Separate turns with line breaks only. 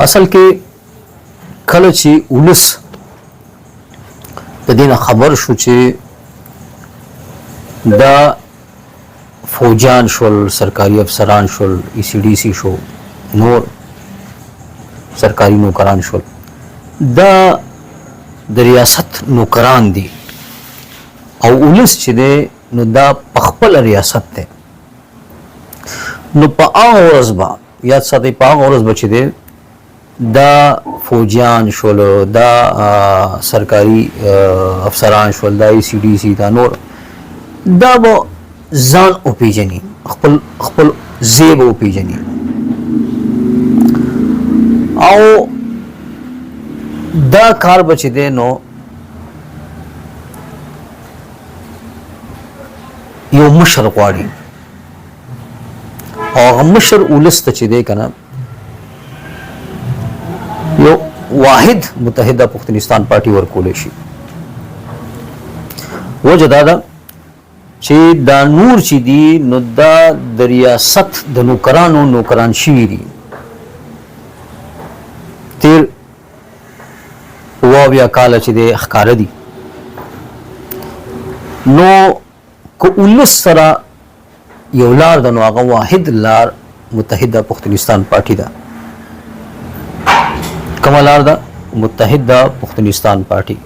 اصل کې کله چې ولس د دې نه خبر شو چې دا فوجان شول، سرکاري افسران شول، ECDC شو، نور سرکاري نوکران شول، دا د ریاست نوکران دي او ولس چې دی نو دا په خپل ریاست دی. نو په هغه ورځ به یاد ساتئ، په هغه ورځ به چې دی دا فوجیان شول، دا سرکاري افسران شول، دا ECDC، دا نور، دا به ځان وپېژني، خپل ځای به وپېژني او دا کار به چې دی نو یو مشر غواړي او هغه مشر ولس ته چې دی که نه یو واحد متحده پښتونستان پارټي ورکولی شي. وجه دا ده چې دا نور چې دي نو دا د ریاست د نوکرانو نوکران شوي دي. تیر اویا کاله چې دی ښکاره دي. نو که ولس سره یو لار ده نو هغه واحد لار متحده پښتونستان پارټي ده. کومه لار ده؟ متحده پښتونستان پارټي.